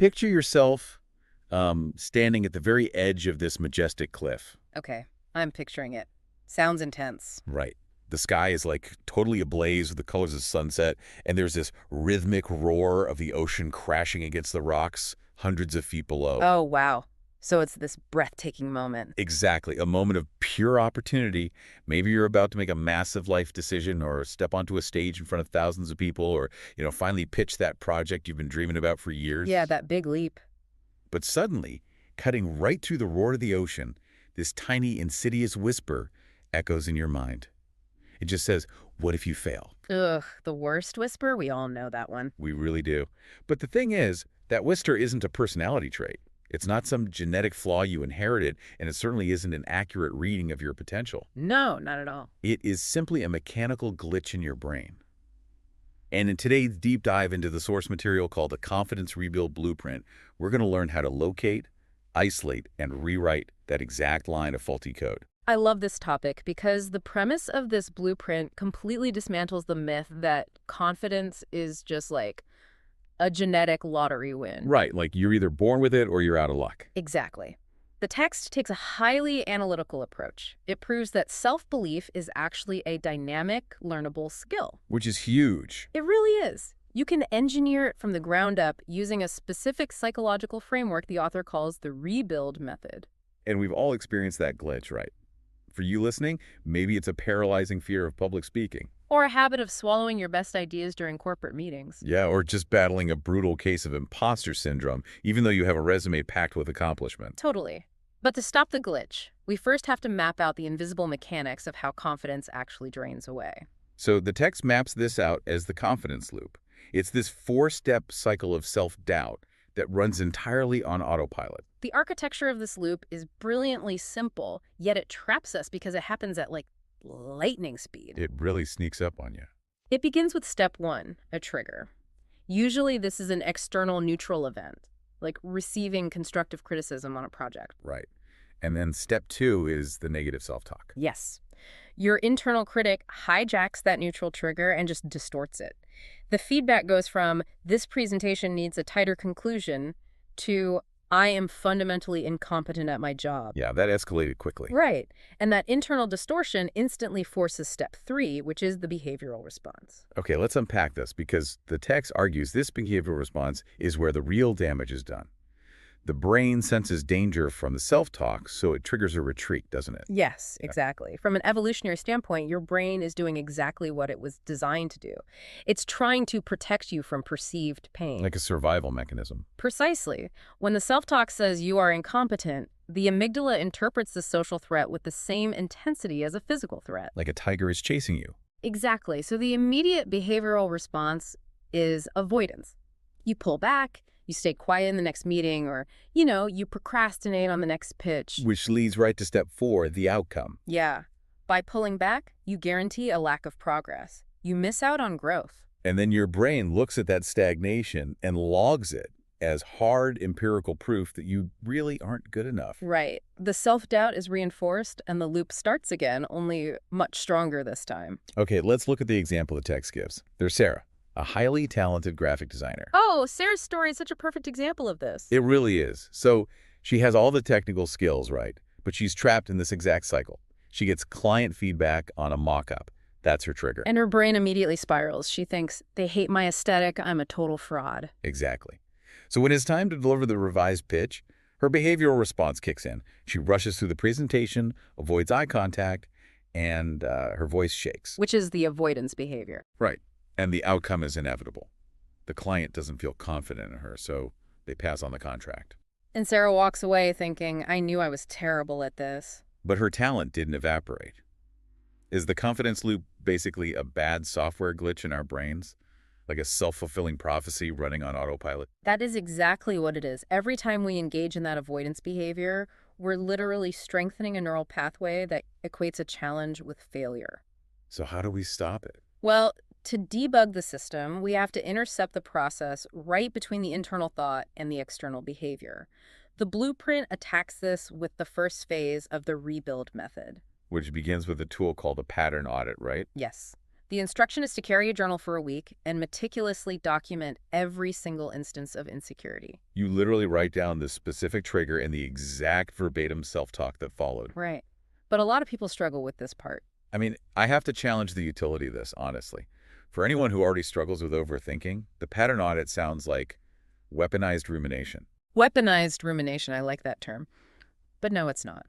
Picture yourself standing at the very edge of this majestic cliff. Okay, I'm picturing it. Sounds intense. Right. The sky is like totally ablaze with the colors of sunset, and there's this rhythmic roar of the ocean crashing against the rocks hundreds of feet below. Oh, wow. So it's this breathtaking moment. Exactly. A moment of pure opportunity. Maybe you're about to make a massive life decision or step onto a stage in front of thousands of people or, finally pitch that project you've been dreaming about for years. Yeah, that big leap. But suddenly, cutting right through the roar of the ocean, this tiny, insidious whisper echoes in your mind. It just says, what if you fail? Ugh, the worst whisper? We all know that one. We really do. But the thing is, that whisper isn't a personality trait. It's not some genetic flaw you inherited, and it certainly isn't an accurate reading of your potential. No, not at all. It is simply a mechanical glitch in your brain. And in today's deep dive into the source material called the Confidence Rebuild Blueprint, we're going to learn how to locate, isolate, and rewrite that exact line of faulty code. I love this topic because the premise of this blueprint completely dismantles the myth that confidence is just like a genetic lottery win. Right, like you're either born with it or you're out of luck. Exactly. The text takes a highly analytical approach. It proves that self-belief is actually a dynamic, learnable skill. Which is huge. It really is. You can engineer it from the ground up using a specific psychological framework the author calls the rebuild method. And we've all experienced that glitch, right? For you listening, maybe it's a paralyzing fear of public speaking. Or a habit of swallowing your best ideas during corporate meetings. Yeah, or just battling a brutal case of imposter syndrome, even though you have a resume packed with accomplishment. Totally. But to stop the glitch, we first have to map out the invisible mechanics of how confidence actually drains away. So the text maps this out as the confidence loop. It's this four-step cycle of self-doubt that runs entirely on autopilot. The architecture of this loop is brilliantly simple, yet it traps us because it happens at lightning speed. It really sneaks up on you. It begins with step one, a trigger. Usually this is an external neutral event, like receiving constructive criticism on a project. Right. And then step two is the negative self-talk. Yes. Your internal critic hijacks that neutral trigger and just distorts it. The feedback goes from, this presentation needs a tighter conclusion, to, I am fundamentally incompetent at my job. Yeah, that escalated quickly. Right. And that internal distortion instantly forces step three, which is the behavioral response. Okay, let's unpack this because the text argues this behavioral response is where the real damage is done. The brain senses danger from the self-talk, so it triggers a retreat, doesn't it? Yes, exactly. From an evolutionary standpoint, your brain is doing exactly what it was designed to do. It's trying to protect you from perceived pain. Like a survival mechanism. Precisely. When the self-talk says you are incompetent, the amygdala interprets the social threat with the same intensity as a physical threat. Like a tiger is chasing you. Exactly. So the immediate behavioral response is avoidance. You pull back, you stay quiet in the next meeting, or, you procrastinate on the next pitch. Which leads right to step four, the outcome. Yeah. By pulling back, you guarantee a lack of progress. You miss out on growth. And then your brain looks at that stagnation and logs it as hard empirical proof that you really aren't good enough. Right. The self-doubt is reinforced and the loop starts again, only much stronger this time. Okay, let's look at the example the text gives. There's Sarah, a highly talented graphic designer. Oh, Sarah's story is such a perfect example of this. It really is. So she has all the technical skills, right? But she's trapped in this exact cycle. She gets client feedback on a mock-up. That's her trigger. And her brain immediately spirals. She thinks, they hate my aesthetic, I'm a total fraud. Exactly. So when it's time to deliver the revised pitch, her behavioral response kicks in. She rushes through the presentation, avoids eye contact, and her voice shakes. Which is the avoidance behavior. Right. And the outcome is inevitable. The client doesn't feel confident in her, so they pass on the contract. And Sarah walks away thinking, I knew I was terrible at this. But her talent didn't evaporate. Is the confidence loop basically a bad software glitch in our brains? Like a self-fulfilling prophecy running on autopilot? That is exactly what it is. Every time we engage in that avoidance behavior, we're literally strengthening a neural pathway that equates a challenge with failure. So how do we stop it? Well, to debug the system, we have to intercept the process right between the internal thought and the external behavior. The blueprint attacks this with the first phase of the rebuild method. Which begins with a tool called a pattern audit, right? Yes. The instruction is to carry a journal for a week and meticulously document every single instance of insecurity. You literally write down the specific trigger and the exact verbatim self-talk that followed. Right. But a lot of people struggle with this part. I mean, I have to challenge the utility of this, honestly. For anyone who already struggles with overthinking, the pattern audit sounds like weaponized rumination. Weaponized rumination, I like that term. But no, it's not.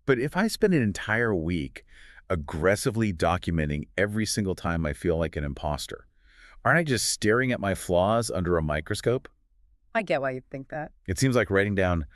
But if I spend an entire week aggressively documenting every single time I feel like an imposter, aren't I just staring at my flaws under a microscope? I get why you'd think that. It seems like writing down,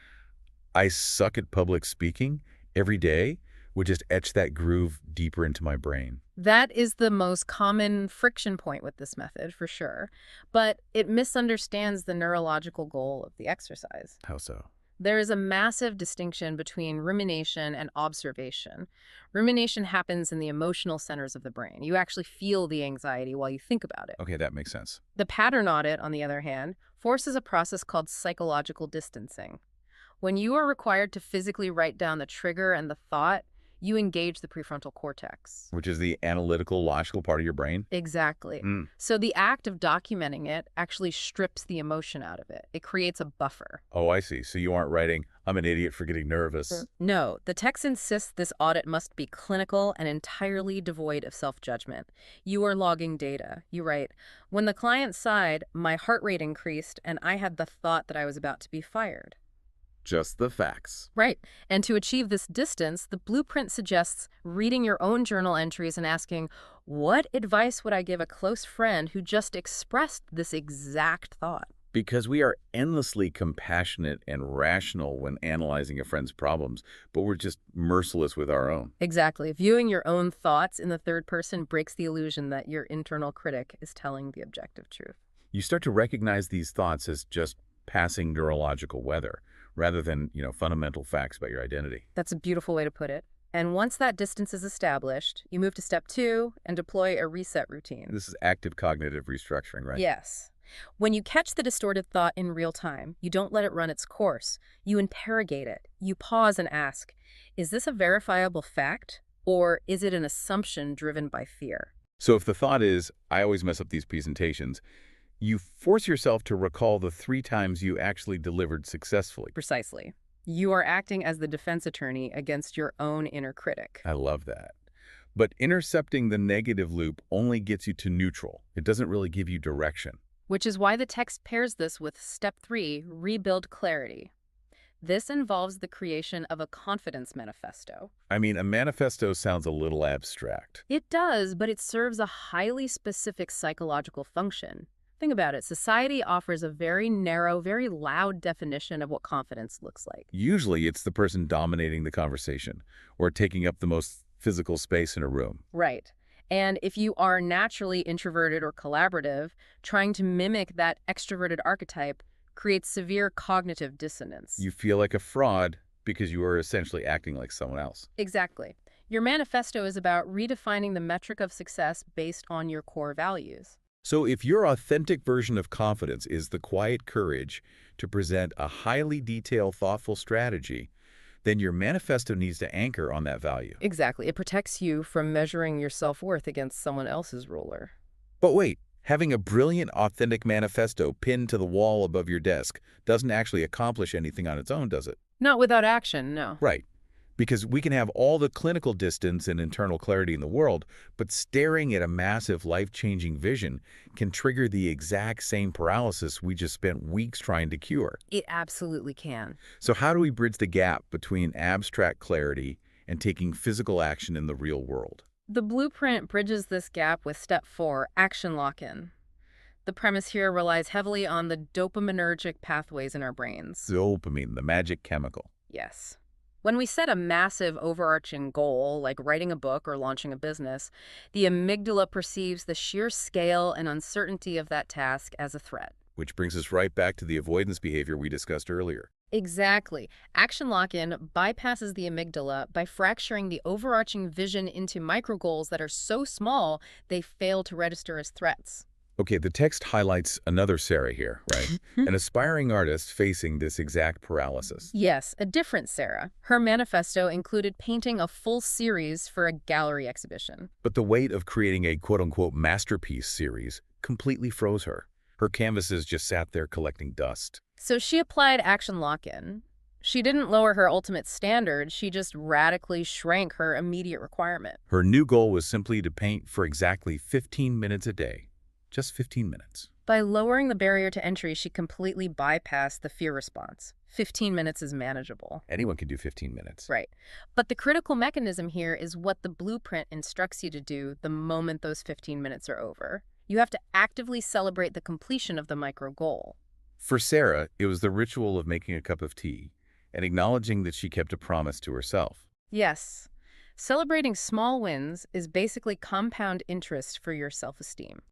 "I suck at public speaking" every day would just etch that groove deeper into my brain. That is the most common friction point with this method, for sure. But it misunderstands the neurological goal of the exercise. How so? There is a massive distinction between rumination and observation. Rumination happens in the emotional centers of the brain. You actually feel the anxiety while you think about it. Okay, that makes sense. The pattern audit, on the other hand, forces a process called psychological distancing. When you are required to physically write down the trigger and the thought, you engage the prefrontal cortex. Which is the analytical, logical part of your brain? Exactly. Mm. So the act of documenting it actually strips the emotion out of it. It creates a buffer. Oh, I see. So you aren't writing, "I'm an idiot for getting nervous." No, the text insists this audit must be clinical and entirely devoid of self-judgment. You are logging data. You write, "When the client sighed, my heart rate increased and I had the thought that I was about to be fired." Just the facts. Right. And to achieve this distance, the blueprint suggests reading your own journal entries and asking, what advice would I give a close friend who just expressed this exact thought? Because we are endlessly compassionate and rational when analyzing a friend's problems, but we're just merciless with our own. Exactly. Viewing your own thoughts in the third person breaks the illusion that your internal critic is telling the objective truth. You start to recognize these thoughts as just passing neurological weather, rather than, fundamental facts about your identity. That's a beautiful way to put it. And once that distance is established, you move to step 2 and deploy a reset routine. This is active cognitive restructuring, right? Yes. When you catch the distorted thought in real time, you don't let it run its course. You interrogate it. You pause and ask, is this a verifiable fact, or is it an assumption driven by fear? So if the thought is, "I always mess up these presentations," you force yourself to recall the 3 times you actually delivered successfully. Precisely. You are acting as the defense attorney against your own inner critic. I love that. But intercepting the negative loop only gets you to neutral. It doesn't really give you direction. Which is why the text pairs this with step 3, rebuild clarity. This involves the creation of a confidence manifesto. I mean, a manifesto sounds a little abstract. It does, but it serves a highly specific psychological function. Think about it. Society offers a very narrow, very loud definition of what confidence looks like. Usually it's the person dominating the conversation or taking up the most physical space in a room. Right. And if you are naturally introverted or collaborative, trying to mimic that extroverted archetype creates severe cognitive dissonance. You feel like a fraud because you are essentially acting like someone else. Exactly. Your manifesto is about redefining the metric of success based on your core values. So if your authentic version of confidence is the quiet courage to present a highly detailed, thoughtful strategy, then your manifesto needs to anchor on that value. Exactly. It protects you from measuring your self-worth against someone else's ruler. But wait, having a brilliant, authentic manifesto pinned to the wall above your desk doesn't actually accomplish anything on its own, does it? Not without action, no. Right. Because we can have all the clinical distance and internal clarity in the world, but staring at a massive, life-changing vision can trigger the exact same paralysis we just spent weeks trying to cure. It absolutely can. So how do we bridge the gap between abstract clarity and taking physical action in the real world? The blueprint bridges this gap with step 4, action lock-in. The premise here relies heavily on the dopaminergic pathways in our brains. Dopamine, the magic chemical. Yes. When we set a massive overarching goal, like writing a book or launching a business, the amygdala perceives the sheer scale and uncertainty of that task as a threat. Which brings us right back to the avoidance behavior we discussed earlier. Exactly. Action lock-in bypasses the amygdala by fracturing the overarching vision into micro goals that are so small they fail to register as threats. Okay, the text highlights another Sarah here, right? An aspiring artist facing this exact paralysis. Yes, a different Sarah. Her manifesto included painting a full series for a gallery exhibition. But the weight of creating a quote-unquote masterpiece series completely froze her. Her canvases just sat there collecting dust. So she applied action lock-in. She didn't lower her ultimate standard, she just radically shrank her immediate requirement. Her new goal was simply to paint for exactly 15 minutes a day. Just 15 minutes. By lowering the barrier to entry, she completely bypassed the fear response. 15 minutes is manageable. Anyone can do 15 minutes. Right. But the critical mechanism here is what the blueprint instructs you to do the moment those 15 minutes are over. You have to actively celebrate the completion of the micro goal. For Sarah, it was the ritual of making a cup of tea and acknowledging that she kept a promise to herself. Yes. Celebrating small wins is basically compound interest for your self-esteem.